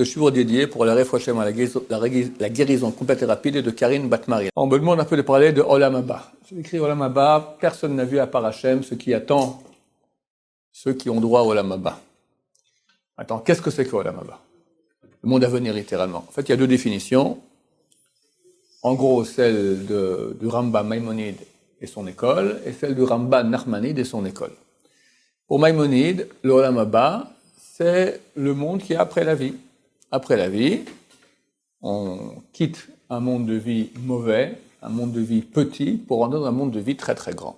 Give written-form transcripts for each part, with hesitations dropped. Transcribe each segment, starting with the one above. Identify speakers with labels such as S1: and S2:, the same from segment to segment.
S1: le shiur dédié pour la Refoua Shlema, la guérison complète et rapide de Karine Batmari. On me demande un peu de parler de Olam Haba. C'est écrit Olam Haba, personne n'a vu à part Hachem ce qui attend ceux qui ont droit à Olam Haba. Attends, qu'est-ce que c'est que Olam Haba? Le monde à venir, littéralement. En fait, il y a deux définitions. En gros, celle du Rambam Maïmonide et son école, et celle du Ramban Nachmanide et son école. Pour Maïmonide, le Olam Haba, c'est le monde qui est après la vie. Après la vie, on quitte un monde de vie mauvais, un monde de vie petit, pour rentrer dans un monde de vie très très grand.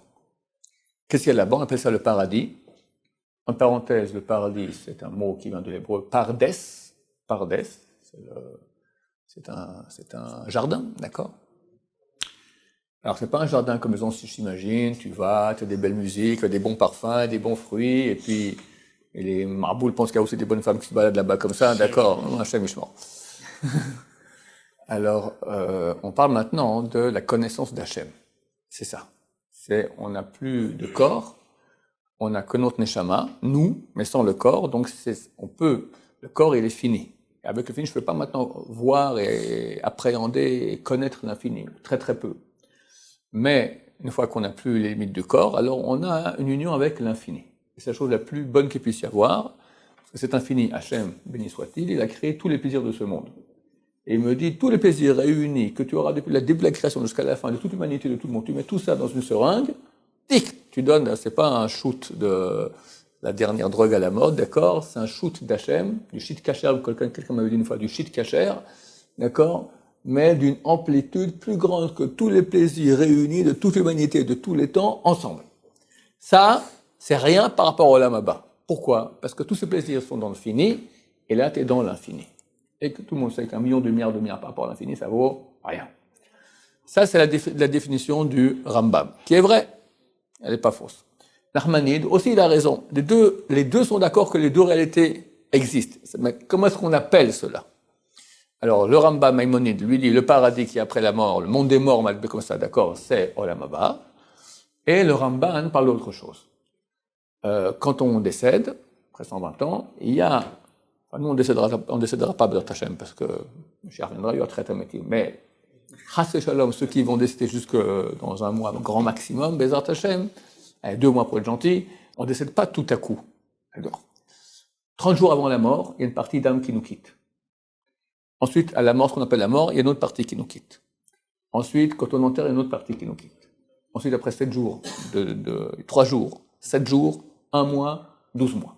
S1: Qu'est-ce qu'il y a là-bas? On appelle ça le paradis. En parenthèse, le paradis, c'est un mot qui vient de l'hébreu pardes. Pardes, c'est un jardin, d'accord? Alors, c'est pas un jardin comme on s'imagine, tu vas, tu as des belles musiques, des bons parfums, des bons fruits, et puis et les marboules pensent qu'il y a aussi des bonnes femmes qui se baladent là-bas comme ça, d'accord? Alors, on parle maintenant de la connaissance d'Hachem. C'est ça. On n'a plus de corps, on n'a que notre neshama, nous, mais sans le corps, donc le corps il est fini. Et avec le fini, je ne peux pas maintenant voir et appréhender et connaître l'infini, très très peu. Mais une fois qu'on n'a plus les limites du corps, alors on a une union avec l'infini. C'est la chose la plus bonne qu'il puisse y avoir, parce que cet infini, Hachem, béni soit-il, il a créé tous les plaisirs de ce monde. Et il me dit, tous les plaisirs réunis que tu auras depuis le début de la création jusqu'à la fin, de toute l'humanité, de tout le monde, tu mets tout ça dans une seringue, tic, tu donnes, c'est pas un shoot de la dernière drogue à la mode, d'accord? C'est un shoot d'Hachem, du shit kasher, quelqu'un m'avait dit une fois, du shit kasher, d'accord? Mais d'une amplitude plus grande que tous les plaisirs réunis de toute l'humanité, de tous les temps, ensemble. Ça, c'est rien par rapport au Olam Haba. Pourquoi? Parce que tous ces plaisirs sont dans le fini, et là, tu es dans l'infini. Et que tout le monde sait qu'un million de milliards par rapport à l'infini, ça vaut rien. Ça, c'est la définition du Rambam, qui est vraie. Elle n'est pas fausse. Nachmanide, aussi, il a raison. Les deux sont d'accord que les deux réalités existent. Mais comment est-ce qu'on appelle cela? Alors, le Rambam Maïmonide, lui dit, le paradis qui est après la mort, le monde des morts, mal comme ça, d'accord, c'est Olam Haba. Et le Ramban parle d'autre chose. Quand on décède, après 120 ans, il y a, enfin, nous on décédera pas B'ezrat Hashem, parce que Mashiach reviendra, il y aura très métier. Mais, Chas Shalom, ceux qui vont décéder jusque dans un mois, grand maximum, B'ezrat Hashem, 2 mois pour être gentil, on ne décède pas tout à coup. Alors, 30 jours avant la mort, il y a une partie d'âme qui nous quitte. Ensuite, à la mort, ce qu'on appelle la mort, il y a une autre partie qui nous quitte. Ensuite, quand on enterre, il y a une autre partie qui nous quitte. Ensuite, après 7 jours, 3 jours, 7 jours, 1 mois, 12 mois.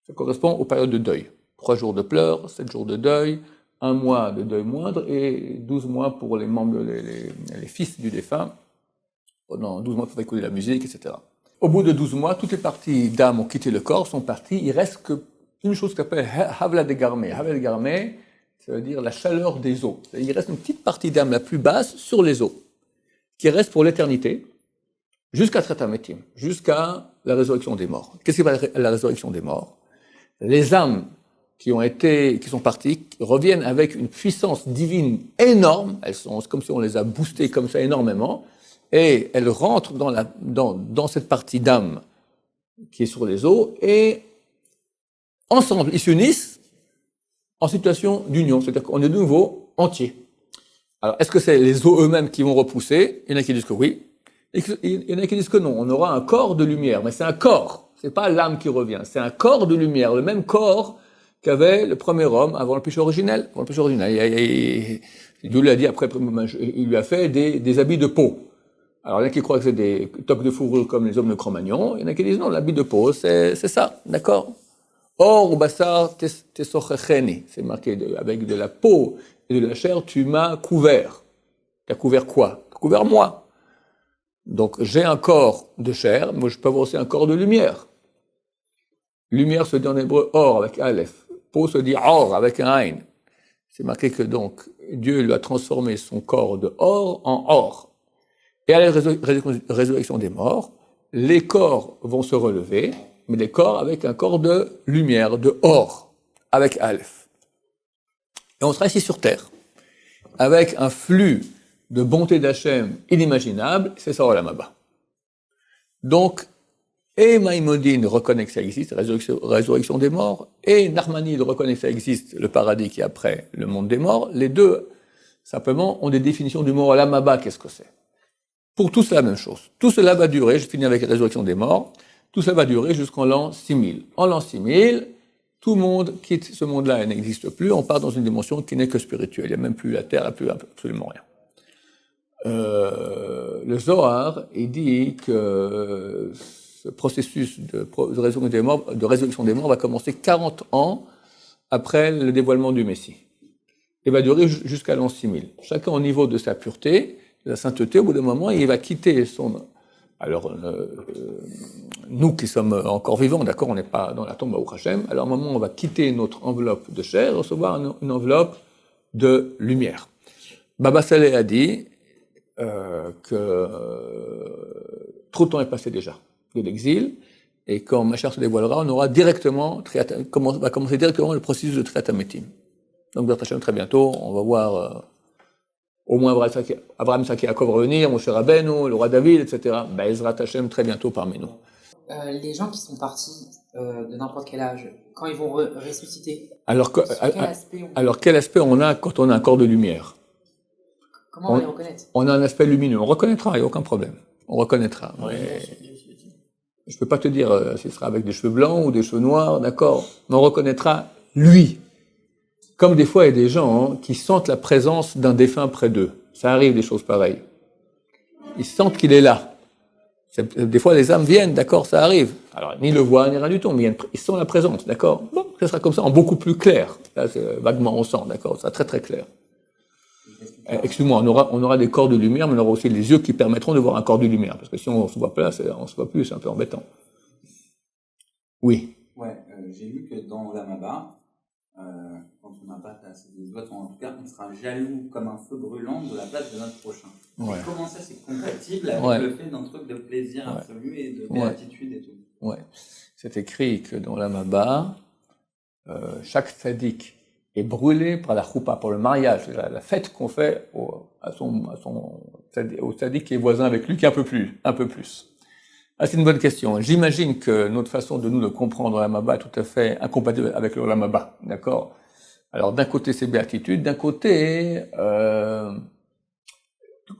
S1: Ça correspond aux périodes de deuil. 3 jours de pleurs, 7 jours de deuil, 1 mois de deuil moindre et 12 mois pour les membres, les fils du défunt. Pendant 12 mois, il faut écouter la musique, etc. Au bout de 12 mois, toutes les parties d'âme ont quitté le corps, sont parties. Il reste qu'une chose qu'on appelle Havla de Garmé. Havla de Garmé, ça veut dire la chaleur des os. Il reste une petite partie d'âme la plus basse sur les os, qui reste pour l'éternité, jusqu'à Tretametim, jusqu'à la résurrection des morts. Qu'est-ce qui va à la résurrection des morts? Les âmes qui sont parties, reviennent avec une puissance divine énorme. C'est comme si on les a boostées comme ça énormément, et elles rentrent dans cette partie d'âme qui est sur les os, et ensemble, ils s'unissent en situation d'union, c'est-à-dire qu'on est de nouveau entier. Alors, est-ce que c'est les os eux-mêmes qui vont repousser? Il y en a qui disent que oui. Il y en a qui disent que non. On aura un corps de lumière, mais c'est un corps. C'est pas l'âme qui revient. C'est un corps de lumière, le même corps qu'avait le premier homme avant le péché originel. Dieu lui a dit après, il lui a fait des habits de peau. Alors, il y en a qui croient que c'est des toques de fourrure comme les hommes de Cro-Magnon. Il y en a qui disent non, l'habit de peau, c'est ça, d'accord? Or, Bassar Tesochecheni, c'est marqué avec de la peau et de la chair, tu m'as couvert. Tu as couvert quoi? Tu as couvert moi. Donc, j'ai un corps de chair, moi je peux avoir aussi un corps de lumière. Lumière se dit en hébreu or avec Aleph. Peau se dit or avec un Ain. C'est marqué que donc, Dieu lui a transformé son corps de or en or. Et à la résurrection des morts, les corps vont se relever, mais les corps avec un corps de lumière, de or, avec Aleph. Et on sera ici sur Terre, avec un flux de bonté d'Hachem inimaginable, c'est ça Olam Haba. Donc, et Maïmonide reconnaît que ça existe, résurrection des morts, et Narmanide reconnaît que ça existe, le paradis qui est après le monde des morts. Les deux, simplement, ont des définitions du mot Olam Haba, qu'est-ce que c'est? Pour tous, c'est la même chose. Tout cela va durer, je finis avec la résurrection des morts, tout cela va durer jusqu'en l'an 6000. En l'an 6000, tout le monde quitte ce monde-là et n'existe plus, on part dans une dimension qui n'est que spirituelle. Il n'y a même plus la terre, il n'y a plus absolument rien. Le Zohar, il dit que ce processus de résurrection des morts va commencer 40 ans après le dévoilement du Messie. Et va durer jusqu'à l'an 6000. Chacun au niveau de sa pureté, de la sainteté, au bout d'un moment, il va quitter son... Alors, nous qui sommes encore vivants, d'accord, on n'est pas dans la tombe à Hashem, alors à un moment, on va quitter notre enveloppe de chair et recevoir une enveloppe de lumière. Baba Saleh a dit que trop de temps est passé déjà de l'exil, et quand Mashiach se dévoilera, on aura directement, va commencer directement le processus de Triat Hametim. Donc, très bientôt, on va voir au moins Abraham Saki Yaakov revenir, Moshe Rabbeinu, le roi David, etc. Ezrat Hashem très bientôt parmi nous.
S2: Les gens qui sont partis de n'importe quel âge, quand ils vont ressusciter,
S1: alors quel aspect on a quand on a un corps de lumière?
S2: Comment on les reconnaît?
S1: On a un aspect lumineux, on reconnaîtra, il n'y a aucun problème. On reconnaîtra. Mais je ne peux pas te dire s'il sera avec des cheveux blancs ou des cheveux noirs, d'accord, mais on reconnaîtra lui. Comme des fois, il y a des gens qui sentent la présence d'un défunt près d'eux. Ça arrive, des choses pareilles. Ils sentent qu'il est là. Des fois, les âmes viennent, d'accord, ça arrive. Alors, ni le voient, ni rien du tout, mais ils sentent la présence, d'accord. Bon, ça sera comme ça, en beaucoup plus clair. Là, c'est vaguement, on sent, d'accord, ça sera très très clair. Excuse-moi, on aura des corps de lumière, mais on aura aussi les yeux qui permettront de voir un corps de lumière. Parce que si on se voit pas, on se voit plus, c'est un peu embêtant. Oui.
S3: Ouais, j'ai lu que dans Olam Haba, quand on n'a pas assez de votes, en tout cas, on sera jaloux comme un feu brûlant de la place de notre prochain.
S1: Ouais.
S3: Comment ça, c'est compatible avec le fait d'un truc de plaisir absolu et de béatitude et tout? Ouais.
S1: C'est écrit que dans Olam Haba, chaque tzaddik est brûlé par la choupa, pour le mariage, la fête qu'on fait au tzaddik qui est voisin avec lui, qui est un peu plus. Ah, c'est une bonne question. J'imagine que notre façon de nous de comprendre l'Olam Haba est tout à fait incompatible avec l'Olam Haba, d'accord? Alors, d'un côté, c'est béatitude, d'un côté, je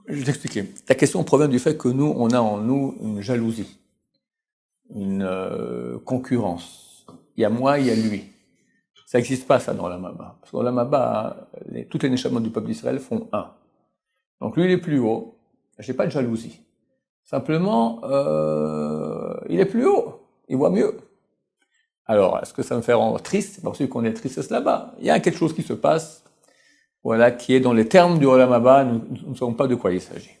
S1: vais t'expliquer. Ta question provient du fait que nous, on a en nous une jalousie, une concurrence. Il y a moi, il y a lui. Ça n'existe pas, ça, dans l'Olam Haba. Parce que dans l'Olam Haba, toutes les neshamot du peuple d'Israël font un. Donc, lui, il est plus haut. J'ai pas de jalousie. Simplement, il est plus haut, il voit mieux. Alors, est-ce que ça me fait rendre triste? C'est parce qu'on est triste là-bas. Il y a quelque chose qui se passe, voilà, qui est dans les termes du Olam Haba, nous ne savons pas de quoi il s'agit.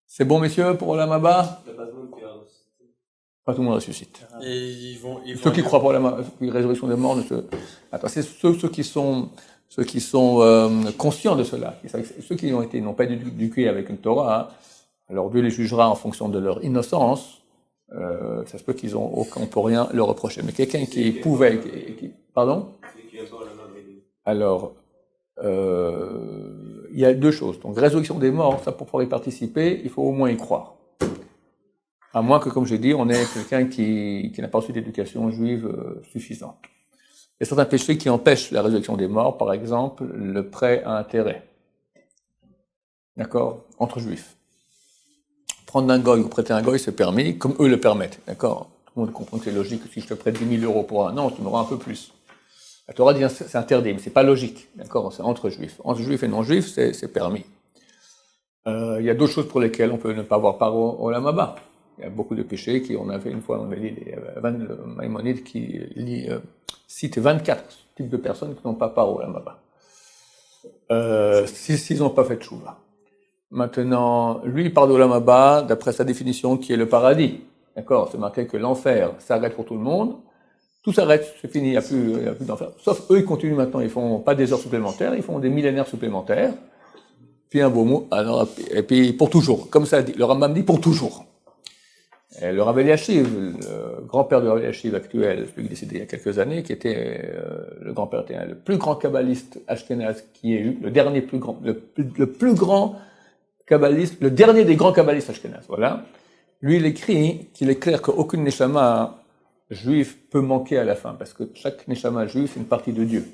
S1: C'est bon, messieurs, pour Olam Haba? Pas tout le monde ressuscite.
S4: Et
S1: ceux qui croient pour la résurrection des morts, attends, c'est ceux qui sont conscients de cela. Ceux qui n'ont pas éduqués avec une Torah, hein, alors Dieu les jugera en fonction de leur innocence. Ça se peut on peut rien leur reprocher. Mais quelqu'un qui pouvait, pardon? Alors, il y a deux choses. Donc, résurrection des morts, ça pour pouvoir y participer, il faut au moins y croire. À moins que, comme j'ai dit, on ait quelqu'un qui n'a pas reçu d'éducation juive suffisante. Il y a certains péchés qui empêchent la résurrection des morts, par exemple, le prêt à intérêt. D'accord? Entre juifs. Prendre un goy ou prêter un goy, c'est permis, comme eux le permettent. D'accord? Tout le monde comprend que c'est logique que si je te prête 10 000 euros pour un an, tu m'auras un peu plus. La Torah dit c'est interdit, mais c'est pas logique. D'accord? C'est entre juifs. Entre juifs et non-juifs, c'est permis. Il y a d'autres choses pour lesquelles on peut ne pas avoir part au Olam Haba. Il y a beaucoup de péchés on avait lu le Maïmonide qui cite 24 types de personnes qui n'ont pas part au Olam Haba. S'ils n'ont pas fait de chouva. Maintenant, lui, il parle de l'Olam Haba, d'après sa définition, qui est le paradis. D'accord? C'est marqué que l'enfer s'arrête pour tout le monde. Tout s'arrête, c'est fini, il n'y a plus d'enfer. Sauf eux, ils continuent maintenant, ils font pas des heures supplémentaires, ils font des millénaires supplémentaires. Puis un beau mot, alors, et puis pour toujours. Comme ça dit, le Rambam dit pour toujours. Et le Rav Eliashiv, le grand-père de Rav Eliashiv actuel, celui qui est décédé il y a quelques années, qui était le grand-père, le plus grand kabbaliste ashkénaze qui ait eu, le plus grand kabbaliste, le dernier des grands kabbalistes ashkénazes, voilà. Lui, il écrit qu'il est clair qu'aucune neshama juive peut manquer à la fin, parce que chaque neshama juive, c'est une partie de Dieu.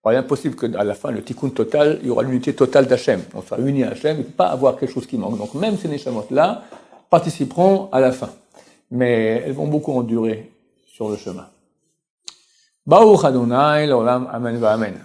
S1: Alors, il est impossible qu'à la fin, le tikkun total, il y aura l'unité totale d'Hachem. On sera unis à Hachem, il ne peut pas avoir quelque chose qui manque. Donc, même ces neshamot-là participeront à la fin. Mais elles vont beaucoup endurer sur le chemin. Baruch Adonai, l'olam, amen va amen.